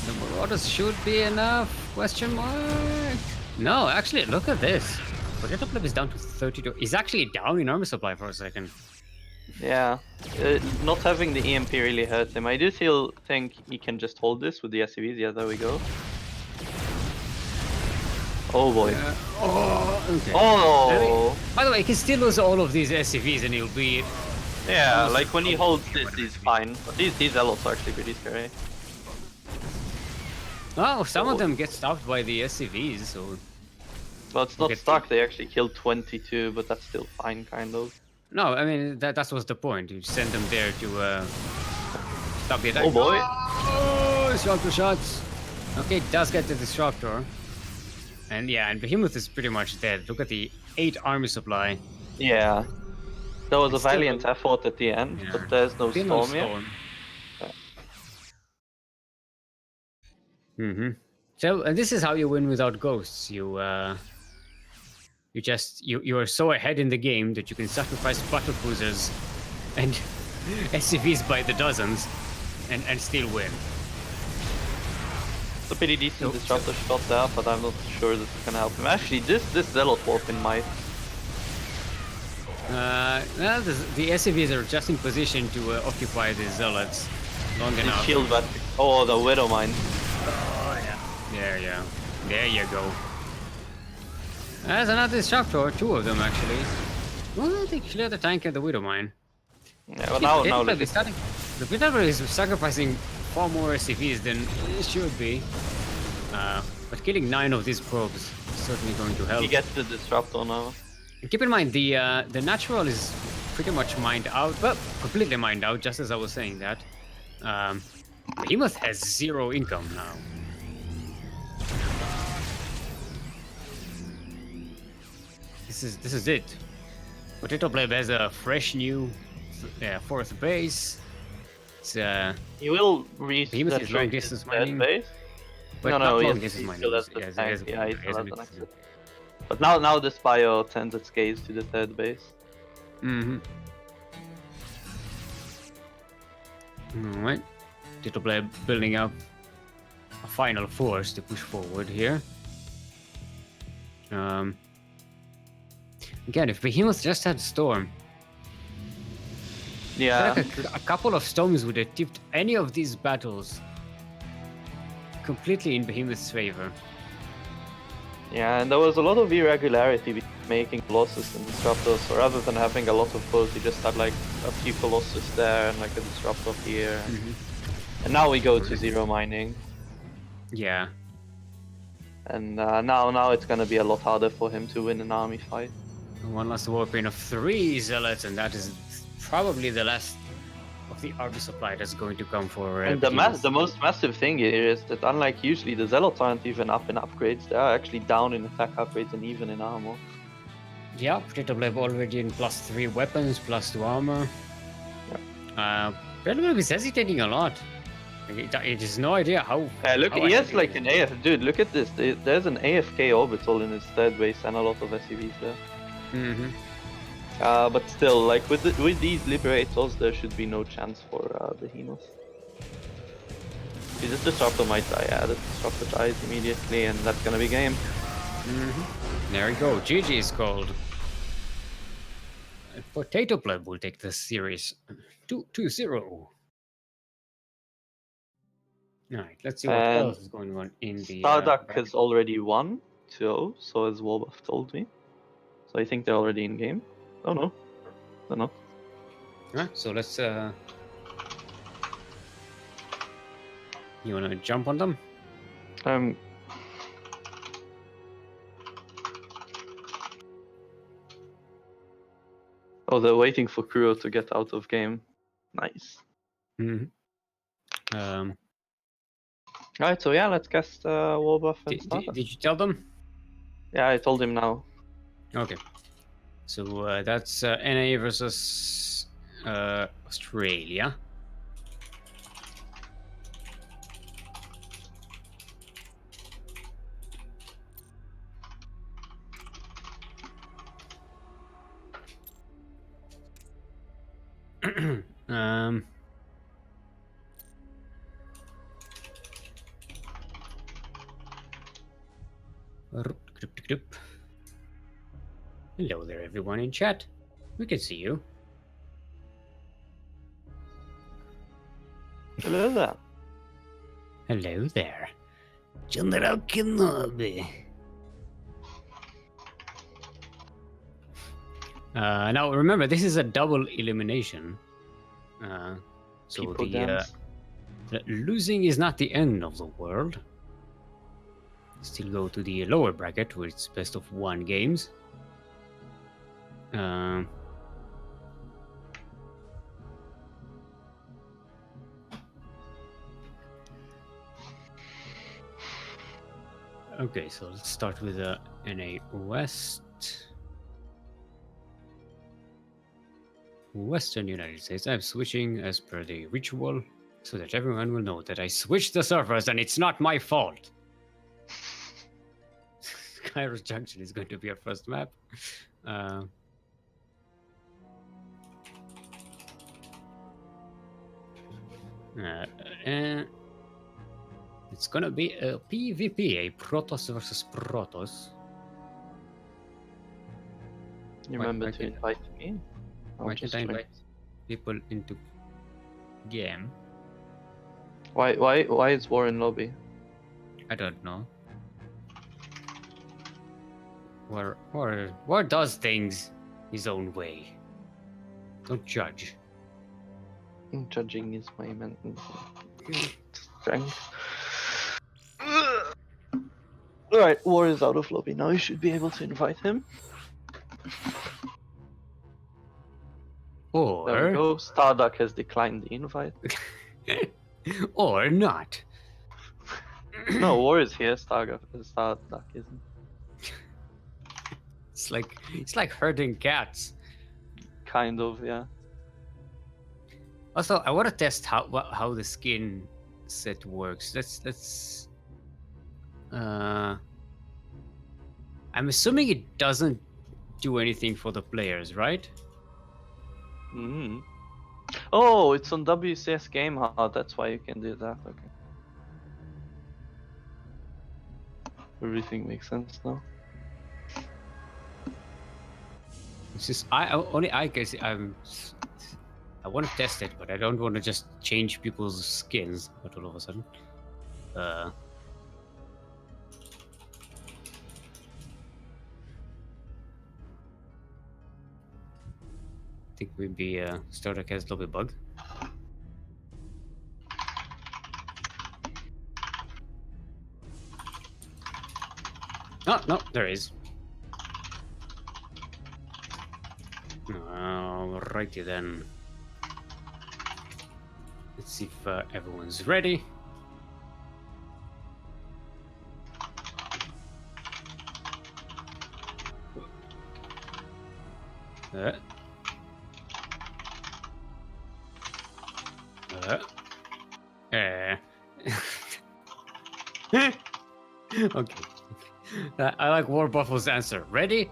A: The Marauders should be enough? Question mark? No, actually, look at this. Potato Pleb is down to 32. He's actually down in armor supply for a second.
B: Yeah. Not having the EMP really hurts him. I do still think he can just hold this with the SCVs. Yeah, there we go. Oh boy.
A: Oh, okay.
B: Oh!
A: By the way, he can still lose all of these SCVs and he'll be...
B: Yeah, like when he holds this, he's fine. But these Zealots are actually pretty scary.
A: Oh, some of them get stopped by the SCVs, so...
B: Well, it's not stuck. They actually killed 22, but that's still fine, kind of.
A: No, I mean, that was the point. You send them there to stop the attack.
B: Oh boy!
A: Oh, Disruptor shots! Okay, it does get the Disruptor. And yeah, and Behemoth is pretty much dead. Look at the 8 army supply.
B: Yeah. There was a valiant effort at the end, but there's no storm yet.
A: So, and this is how you win without ghosts. You are so ahead in the game that you can sacrifice battle cruisers and SCVs by the dozens and still win.
B: It's a pretty decent Disruptor shot there, but I'm not sure this is gonna help him. Actually, this Zealot Warpin might.
A: Well, the SCVs are just in position to occupy the Zealots long enough.
B: Shield battery. Oh, the Widow Mine.
A: Oh, yeah. There you go. There's another Disruptor, 2 of them actually. Well, they clear the tank and the Widow Mine.
B: Yeah, well now
A: the Widow is sacrificing far more SCVs than it should be. But killing 9 of these probes is certainly going to help.
B: He gets the Disruptor now.
A: And keep in mind, the natural is pretty much mined out, well, completely mined out, just as I was saying that. Behemoth has 0 income now. This is it. Potato Pleb has a fresh new 4th base. It's
B: he will reach
A: Behemoth
B: that
A: is long distance mining.
B: base.
A: But
B: No,
A: long
B: he
A: distance mining.
B: still has the
A: Yes,
B: tank.
A: yes,
B: Yeah, he
A: yes,
B: still has
A: yes,
B: an exit. But now this bio sends its gaze to the 3rd base.
A: Alright. Potato Pleb building up a final force to push forward here. Again, if Behemoth just had Storm,
B: Yeah.
A: like a couple of storms would have tipped any of these battles completely in Behemoth's favor.
B: Yeah, and there was a lot of irregularity between making Colossus and Disruptor, so rather than having a lot of both, you just had like a few Colossus there and like a Disruptor here. And now we go to 0 mining.
A: Yeah.
B: And now it's gonna be a lot harder for him to win an army fight.
A: One last warpaint of 3 Zealots, and that is probably the last of the army supply that's going to come for
B: And the most massive thing here is that unlike usually, the Zealots aren't even up in upgrades, they are actually down in attack upgrades and even in armor.
A: Yeah, Potato Pleb already in +3 weapons, +2 armor. Potato Pleb is hesitating a lot. It has no idea how...
B: Look,
A: how
B: he has like an AF... Dude, look at this. There's an AFK orbital in his 3rd base and a lot of SCVs there. But still, like with these Liberators, there should be no chance for Behemoth. This Disruptor might die. Yeah, the Disruptor dies immediately, and that's gonna be game.
A: There we go. GG is called. Potato Pleb will take this series 2-0. Alright, let's see what else is going on in the...
B: Starduck has already won 2-0, so as Warbuff told me. So I think they're already in game. Oh no. Don't know.
A: Alright, so let's... You wanna jump on them?
B: Oh, they're waiting for Kuro to get out of game. Nice.
A: Mhm. Um,
B: Alright, so yeah, let's cast Warbuff and start.
A: did you tell them?
B: Yeah, I told him now.
A: Okay. So that's NA versus Australia. um, Hello there, everyone in chat. We can see you.
B: Hello there.
A: Hello there, General Kenobi. Now remember, this is a double elimination. So
B: People
A: the
B: dance.
A: losing is not the end of the world. Still go to the lower bracket where it's best of 1 games. Okay, so let's start with the NA West. Western United States. I'm switching as per the ritual so that everyone will know that I switched the servers and it's not my fault. Kairos Junction is going to be our first map. And it's gonna be a PvP, a Protoss versus Protoss.
B: You
A: Why-
B: remember
A: why
B: to
A: can't-
B: invite me?
A: Why can't I invite people into game?
B: Why is War in lobby?
A: I don't know. War does things his own way. Don't judge.
B: Judging is my mental strength. Alright, War is out of lobby now. You should be able to invite him. There we
A: Or
B: go. Starduck has declined the invite.
A: or not.
B: No, War is here. Starduck isn't.
A: It's like herding cats.
B: Kind of, yeah.
A: Also, I want to test how the skin set works. Let's. I'm assuming it doesn't do anything for the players, right?
B: Mm. Oh, it's on WCS Game Hub. That's why you can do that. Okay. Everything makes sense now.
A: It's just I guess I want to test it, but I don't want to just change people's skins. But all of a sudden, I think maybe Startup has lobby bug. No, there is. Alrighty then. Let's see if everyone's ready. Uh, okay. I like War Buffalo's answer. Ready?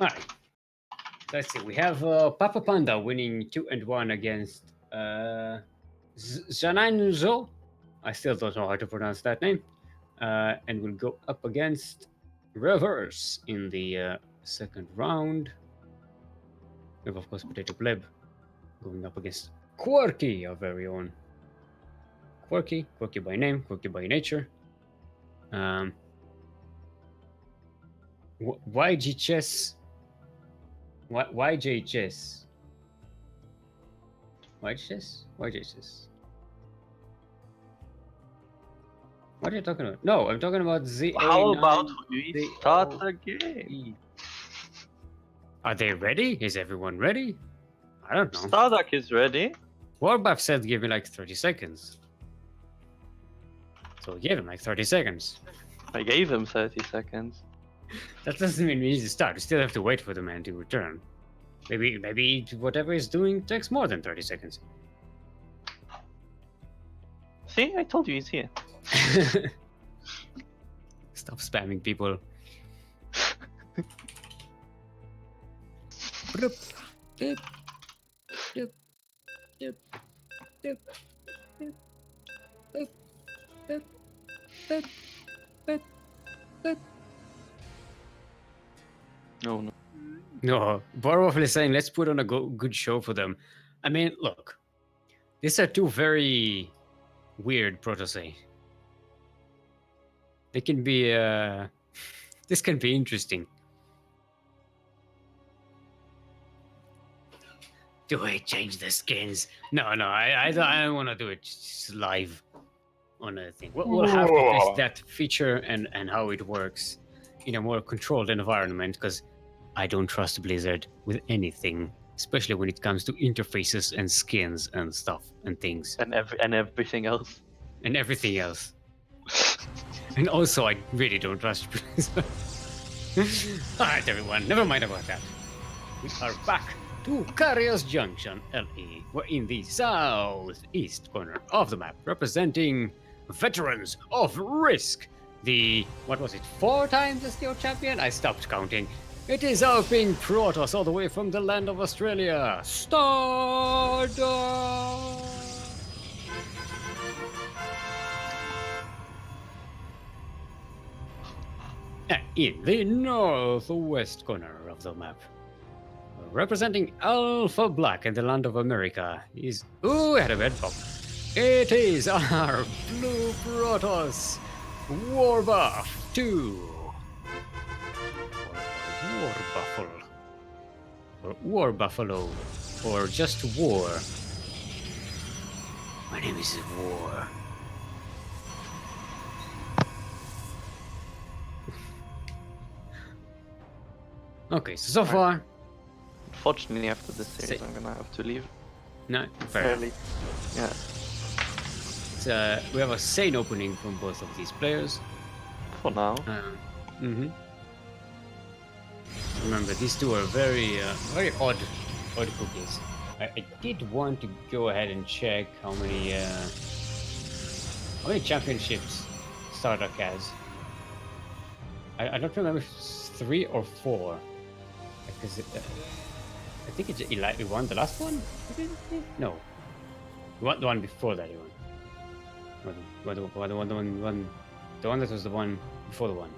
A: Alright. Let's see. We have Papa Panda winning 2-1 against Zananzo. I still don't know how to pronounce that name. And we'll go up against Reverse in the second round. We have, of course, Potato Pleb going up against Quirky, our very own. Quirky by name, quirky by nature. YG Chess. YJ Chess. YG Chess? YJ Chess. What are you talking about? No, I'm talking about
B: How about
A: ZA9.
B: we start the game?
A: Are they ready? Is everyone ready? I don't know.
B: Starduck is ready.
A: Warbuff said give me like 30 seconds. So we gave him like 30 seconds.
B: I gave him 30 seconds.
A: That doesn't mean we need to start. We still have to wait for the man to return. Maybe whatever he's doing takes more than 30 seconds.
B: See, I told you he's here.
A: Stop spamming people. Bloop, doop, doop, doop, doop, doop, doop, doop, doop, doop, doop.
B: No.
A: No, Borwolf is saying let's put on a good show for them. I mean, look, these are two very weird Protosay. They can be, this can be interesting. Do I change the skins? No, I don't want to do it just live on a thing. We'll have to test that feature and how it works in a more controlled environment, because I don't trust Blizzard with anything, especially when it comes to interfaces and skins and stuff and things.
B: And everything else.
A: And everything else. And also, I really don't trust Blizzard. Alright, everyone, never mind about that. We are back to Carriers Junction, LE. We're in the southeast corner of the map, representing Veterans of Risk. The, what was it, 4 times the steel champion? I stopped counting. It is Alpine Protoss all the way from the land of Australia. Stardust! In the northwest corner of the map, representing Alpha Black in the land of America, is... Ooh, I had a red pop. It is our Blue Protoss Warbuff 2. War Buffalo. Or War Buffalo. Or just War. My name is War. Okay, so far...
B: Unfortunately, after this series, I'm gonna have to leave.
A: No, fair.
B: Early. Yeah.
A: We have a sane opening from both of these players.
B: For now.
A: Remember, these two are very odd cookies. I did want to go ahead and check how many championships Starduck has. I don't remember if it's 3 or 4. Because I think it's he won the last one. No, he won the one before that. He won the one that was the one before the one.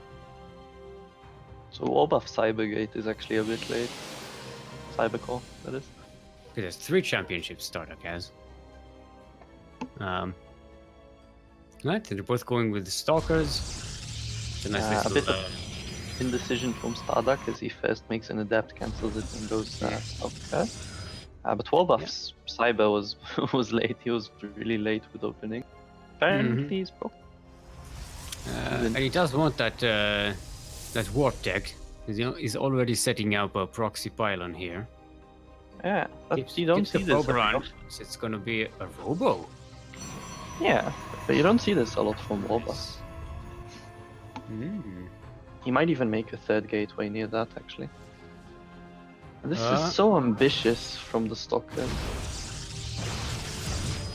B: So Warbuff Cybergate is actually a bit late. Cybercore, that is.
A: Okay, there's 3 championships Starduck has. Right, they're both going with the Stalkers. It's a nice
B: A
A: little,
B: bit of indecision from Starduck as he first makes an adapt, cancels it, and goes Stalker. But Warbuff's Cyber was late. He was really late with opening. Apparently he's broke.
A: And he does want that warp tech. He's already setting up a proxy pylon here.
B: Yeah, but you don't see this.
A: It's gonna be a robo.
B: Yeah, but you don't see this a lot from Warbuff. He might even make a 3rd gateway near that, actually. And this is so ambitious from the Stalkers.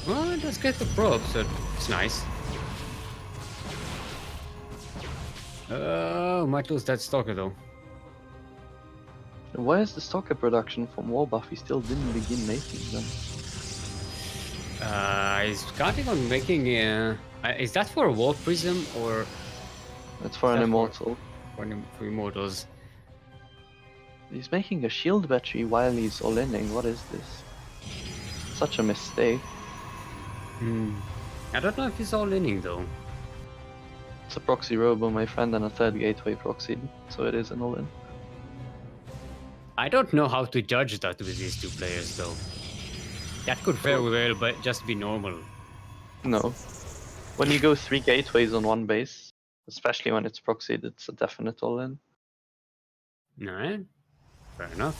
A: Well, let's get the probe, so it's nice. Might lose that Stalker though.
B: Where's the Stalker production from Warbuff? He still didn't begin making them.
A: He's counting on making is that for a wall prism or...
B: That's for an immortal.
A: For immortals.
B: He's making a shield battery while he's all-inning. What is this? Such a mistake.
A: I don't know if he's all-inning though.
B: It's a proxy robo, my friend, and a 3rd gateway proxied, so it is an all-in.
A: I don't know how to judge that with these 2 players though. That could very well but just be normal.
B: No. When you go 3 gateways on one base, especially when it's proxied, it's a definite all-in.
A: Alright, fair enough.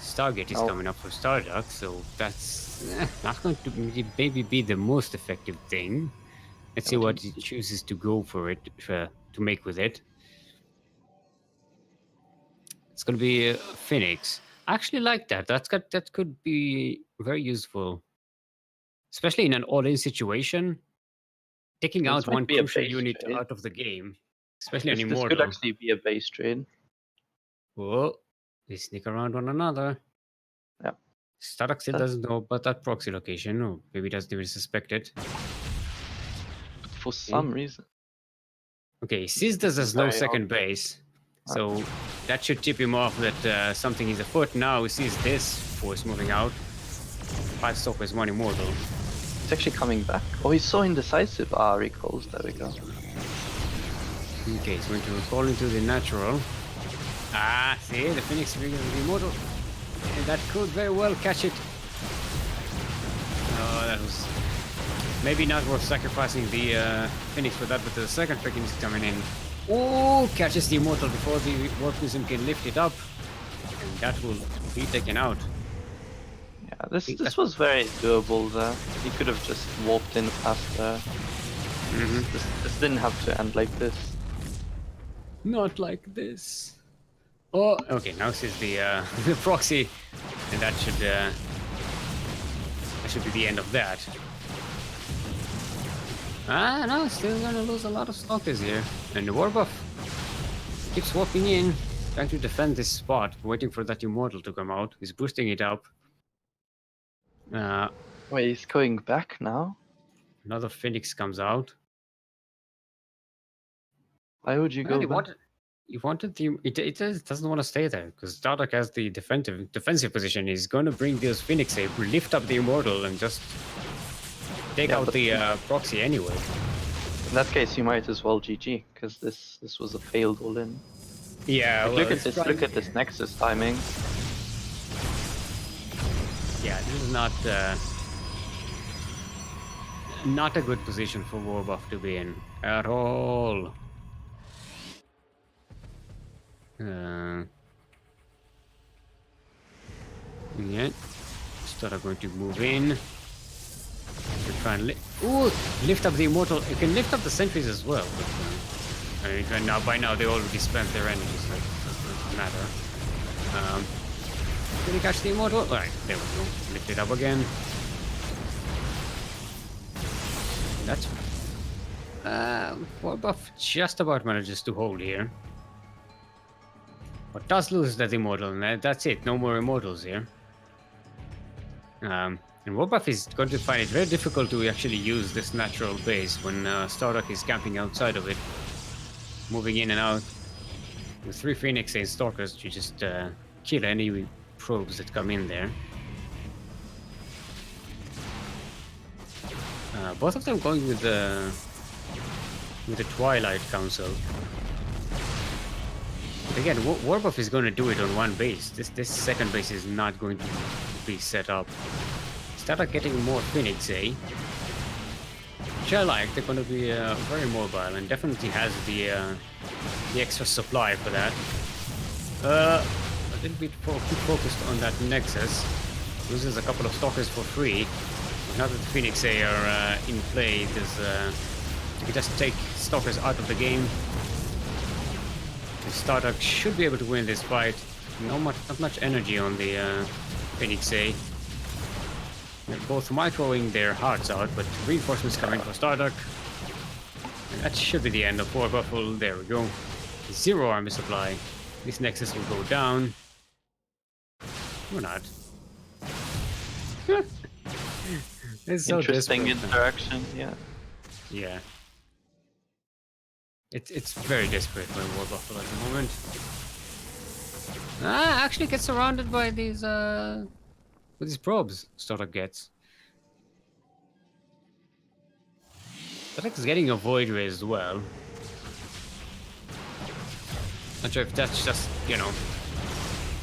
A: Stargate is
B: Oh.
A: coming up for Starduck, so that's not going to maybe be the most effective thing. Let's see
B: but
A: what he chooses to go for it, to make with it. It's going to be Phoenix. I actually like that. That could be very useful, especially in an all-in situation. Taking
B: This
A: out
B: might
A: one
B: be a
A: crucial
B: base
A: unit
B: trade.
A: out of the game, especially an
B: This could
A: immortal.
B: actually be a base trade.
A: Whoa, they sneak around one another.
B: Yeah.
A: Starduck still doesn't know about that proxy location, or maybe doesn't even suspect it.
B: But for some reason.
A: Okay, sees this as no second base, so that should tip him off that something is afoot. Now he sees this force moving out. 5 stalkers, 1 immortal.
B: It's actually coming back. Oh, he's so indecisive. Ah, recalls. There we go.
A: Okay, he's going to recall into the natural. Ah, see, the Phoenix triggers the immortal. And that could very well catch it. Oh, that was maybe not worth sacrificing the Phoenix for that, but the second Phoenix is coming in. Oh, catches the immortal before the warp prism can lift it up. And that will be taken out.
B: Yeah, this was very doable there. He could have just warped in past there. This didn't have to end like this.
A: Not like this. Oh, okay, now sees the the proxy, and that should be the end of that. Ah, no, still gonna lose a lot of stalkers here. And the war buff keeps walking in, trying to defend this spot, waiting for that immortal to come out. He's boosting it up.
B: Wait, he's going back now?
A: Another Phoenix comes out.
B: Why would you go back?
A: He wanted the. It doesn't want to stay there because Stardock has the defensive position. He's going to bring those Phoenix, lift up the immortal, and just take out the proxy anyway.
B: In that case, you might as well GG because this was a failed all-in.
A: Yeah,
B: like,
A: well,
B: look at this Nexus timing.
A: Yeah, this is not a good position for Warbuff to be in at all. Yeah, Star are going to move in to try and lift up the immortal. You can lift up the sentries as well. But, by now they already spent their energy, so it doesn't matter. Did he catch the immortal? Alright, there we go. Lift it up again. That's Warbuff just about manages to hold here. But does lose that immortal, and that's it. No more immortals here. And Warbuff is going to find it very difficult to actually use this natural base when Stardock is camping outside of it, moving in and out. With 3 Phoenix and Stalkers to just kill any probes that come in there. Both of them going with the Twilight Council. But again, Warbuff is going to do it on one base. This second base is not going to be set up. Start getting more Phoenix, which I like. They're going to be very mobile and definitely has the extra supply for that. A little bit too focused on that Nexus. Loses a couple of Stalkers for free. Now that the Phoenix are in play, you can just take Stalkers out of the game. Starduck should be able to win this fight. Not much energy on the Phoenix A. They're both microing their hearts out, but reinforcements coming for Starduck. And that should be the end of Warbuff. There we go. 0 army supply. This Nexus will go down. Or not. It's so
B: interesting
A: desperate.
B: interaction, yeah.
A: Yeah. It's very desperate by Warbuff at the moment. Actually gets surrounded by these with these probes Startup gets. Startup getting a Void Ray as well. Not sure if that's just,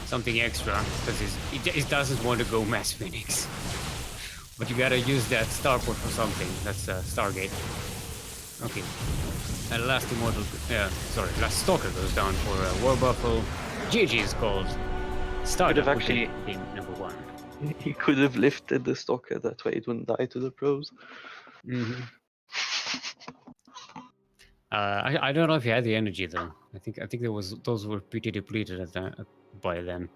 A: something extra, because he doesn't want to go Mass Phoenix. But you gotta use that starport for something. That's Stargate. Okay. And last immortal, last stalker goes down for War Buffalo. GG is called. Start
B: have
A: up
B: actually-
A: with game number 1.
B: He could have lifted the stalker that way it wouldn't die to the pros.
A: Mm-hmm. I don't know if he had the energy though. I think those were pretty depleted at that by then.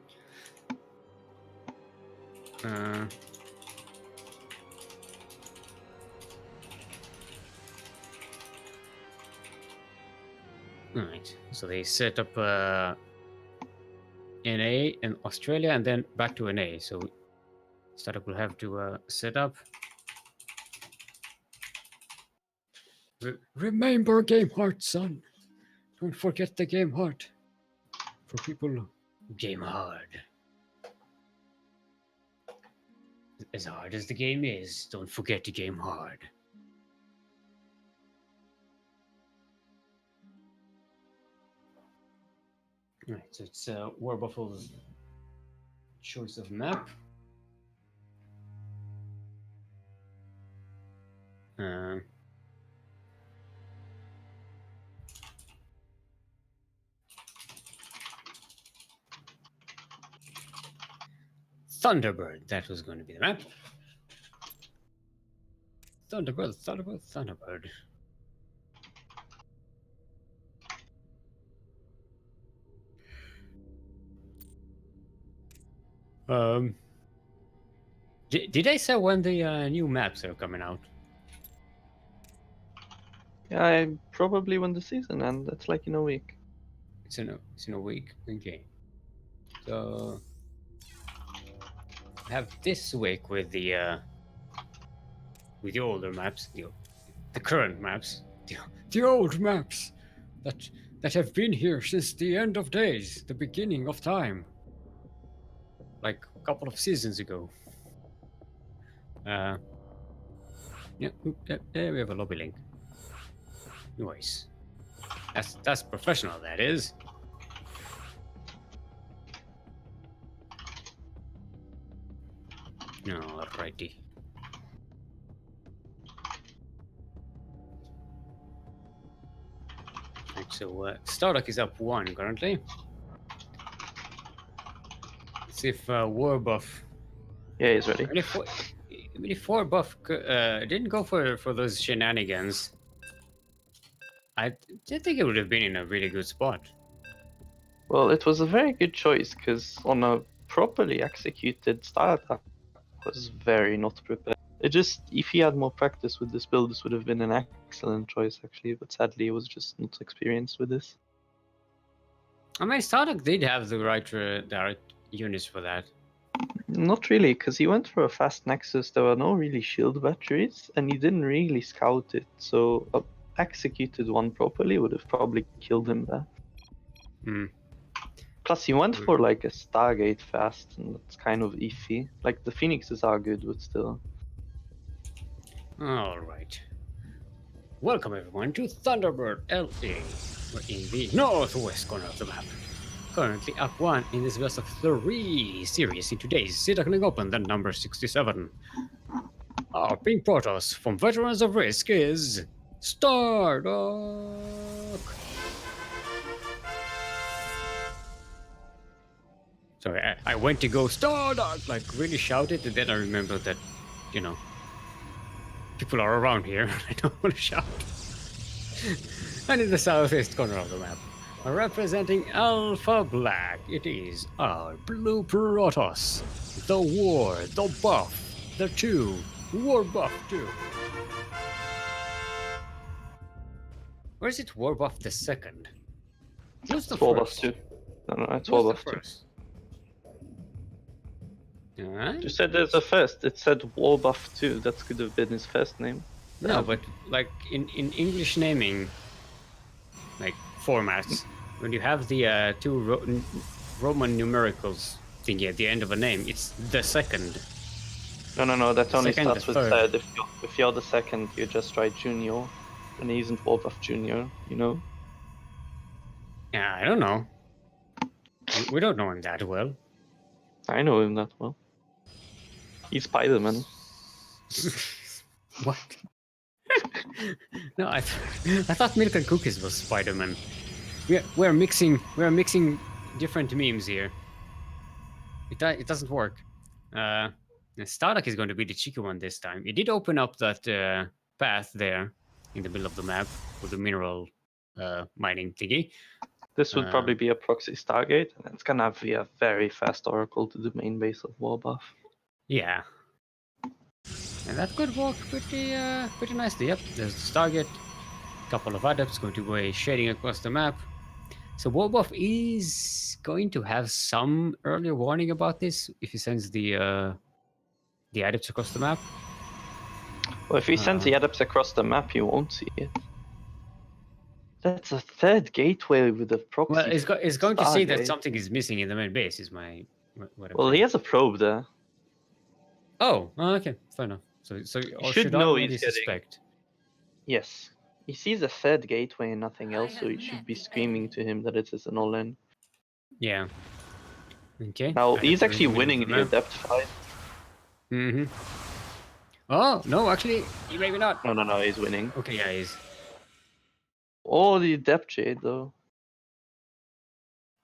A: Right. So they set up NA in Australia and then back to NA. So startup will have to set up. Remember game heart, son. Don't forget the game heart. For people who game hard. As hard as the game is, don't forget to game hard. Right, so it's War Buffalo's choice of map. Thunderbird, that was going to be the map. Thunderbird, Thunderbird, Thunderbird. Did I say when the new maps are coming out?
B: Yeah, I probably win the season, and that's like in a week.
A: It's in a week. Okay. So I have this week with the older maps, the current maps, the old maps that have been here since the end of days, the beginning of time, like a couple of seasons ago. Yeah, we have a lobby link. Nice. That's professional. That is. Alrighty. Right, so Stardock is up 1 currently. Let's see if Warbuff.
B: Yeah, he's ready.
A: If Warbuff didn't go for those shenanigans, I did think it would have been in a really good spot.
B: Well, it was a very good choice because on a properly executed style attack was very not prepared. It just, if he had more practice with this build, this would have been an excellent choice actually. But sadly, he was just not experienced with this.
A: I mean, Stardock did have the right units for that.
B: Not really, because he went for a fast Nexus. There were no really shield batteries, and he didn't really scout it. So a executed one properly would have probably killed him there.
A: Hmm.
B: Plus, he went for like a Stargate fast, and that's kind of iffy. Like the Phoenixes are good, but still.
A: All right. Welcome everyone to Thunderbird LA. We're in the northwest corner of the map. Currently up 1 in this best of 3 series in today's Sea Duckling Open, the number 67. Our pink Protoss from Veterans of Risk is Stardock. Sorry, I went to go Stardock, like really shouted, and then I remembered that, people are around here. I don't want to shout. And in the southeast corner of the map, representing Alpha Black, it is our blue Protoss, the War, the Buff, the 2, War Buff 2. Or is it War Buff the 2nd? Who's the
B: War Buff
A: first?
B: 2. No, it's
A: Who's
B: War
A: the
B: Buff 2.
A: first? Alright.
B: You said there's a first. It said War Buff 2. That could have been his first name.
A: No, but like in English naming, like formats, when you have the 2 Roman numericals thingy at the end of a name, it's the 2nd.
B: No. That only
A: Second,
B: starts
A: the
B: with
A: third.
B: third. If you're the second, you just write Junior, and he isn't War Buff Junior. You know.
A: Yeah, I don't know. We don't know him that well.
B: I know him that well. He's Spider-Man.
A: What? No, I thought Milk and Cookies was Spider-Man. We're mixing different memes here. It doesn't work. Starduck is going to be the cheeky one this time. It did open up that path there in the middle of the map with the mineral mining thingy.
B: This would probably be a proxy Stargate, and it's gonna be a very fast oracle to the main base of Warbuff.
A: Yeah. And that could work pretty nicely. Yep, there's the Stargate. Couple of adepts going to go shading across the map. So Warbuff is going to have some earlier warning about this if he sends the adepts across the map.
B: Well, if he sends the adepts across the map, you won't see it. That's a third gateway with a proxy.
A: Well, it's going to say that
B: Stargate.
A: something is missing in the main base. Is my what I'm
B: Well,
A: saying.
B: he has a probe there.
A: Oh, okay, fair enough. So or
B: should
A: should
B: know
A: already
B: he's getting-
A: suspect.
B: Yes. He sees a third gateway and nothing else, so he should be screaming to him that it is an all-in.
A: Yeah. Okay.
B: Now,
A: Adepts
B: he's
A: are
B: actually
A: in the middle
B: winning
A: of
B: the
A: map.
B: adept fight.
A: Mm-hmm. Oh no, actually, maybe not.
B: No, he's winning.
A: Okay, yeah, he is.
B: Oh, the adept shade, though.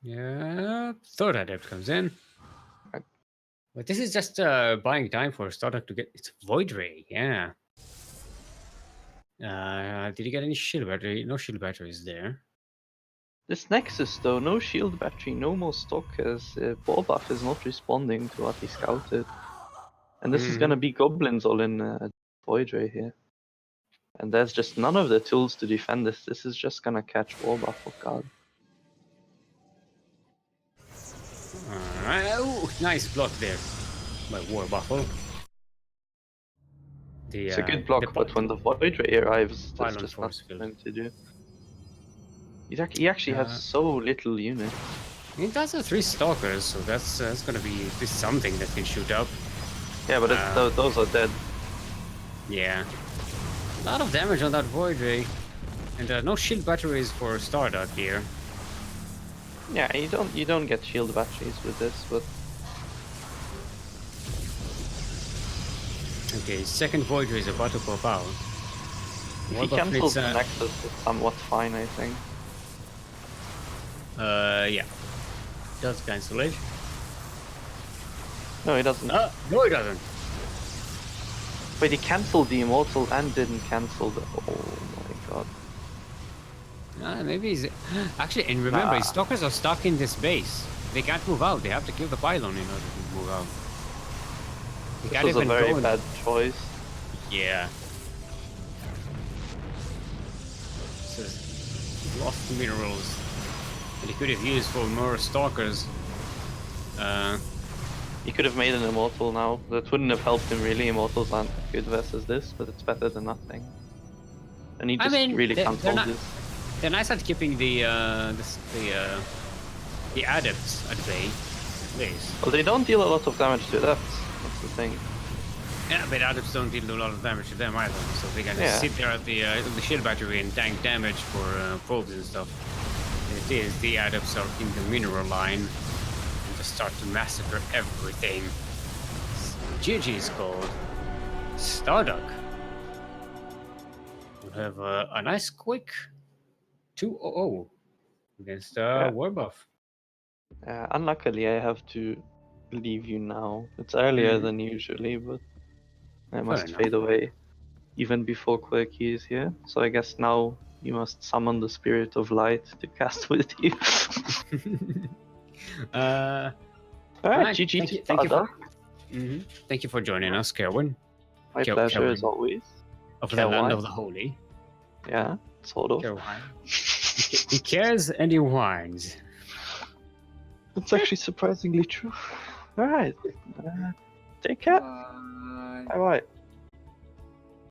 A: Yeah, third adept comes in.
B: Right.
A: But this is just buying time for Startup to get its Void Ray. Yeah. Did you get any shield battery? No shield batteries there.
B: This Nexus, though, no shield battery, no more stock, as Warbuff is not responding to what he scouted. And this is gonna be goblins all in Void Ray here. And there's just none of the tools to defend this. This is just gonna catch Warbuff off guard.
A: Alright, oh, nice block there by War Buffalo.
B: It's a good block, but when the Void Ray arrives, there's
A: Pylon
B: just
A: force
B: nothing
A: field.
B: for him to do. He actually has so little unit.
A: It does have 3 stalkers, so that's gonna be at least something that can shoot up.
B: Yeah, but those are dead.
A: Yeah. A lot of damage on that Void Ray. And no shield batteries for Starduck here.
B: Yeah, you don't get shield batteries with this, but
A: Okay, second Void Ray is about to pop out.
B: if he
A: Warbuff
B: cancels
A: needs,
B: the Nexus, it's somewhat fine, I think.
A: yeah. Does cancel it.
B: No, he doesn't.
A: No, it doesn't.
B: Wait, he cancelled the Immortal and didn't cancel the... Oh my god.
A: Maybe he's... Actually, and remember, his stalkers are stuck in this base. They can't move out. They have to kill the pylon in order to move out. They
B: This
A: can't
B: was a
A: even
B: very
A: go in-
B: bad choice.
A: Yeah. So, lost minerals. And he could have used for more stalkers.
B: He could have made an Immortal now. That wouldn't have helped him really. Immortals aren't good versus this, but it's better than nothing. And he just really
A: they're
B: can't hold
A: not-
B: this.
A: They're nice at keeping the adepts at bay. Base.
B: Well, they don't deal a lot of damage to adepts. That's the thing.
A: Yeah, but adepts don't deal a lot of damage to them either, so they can just sit there at the shield battery and tank damage for probes and stuff. And it is the adepts are in the mineral line and just start to massacre everything. So GG is called Starduck. We'll have a nice quick 2-0 against Warbuff.
B: Unluckily, I have to leave you now. It's earlier than usually, but I must
A: enough.
B: fade away even before CranKy is here. So I guess now you must summon the spirit of light to cast with you. Alright, GG to Starduck.
A: Thank you for joining us, Caerwyn.
B: My pleasure as always.
A: Of the land of the holy.
B: Yeah, sort of.
A: He cares and he whines.
B: That's actually surprisingly true. Alright. Take care. Bye bye.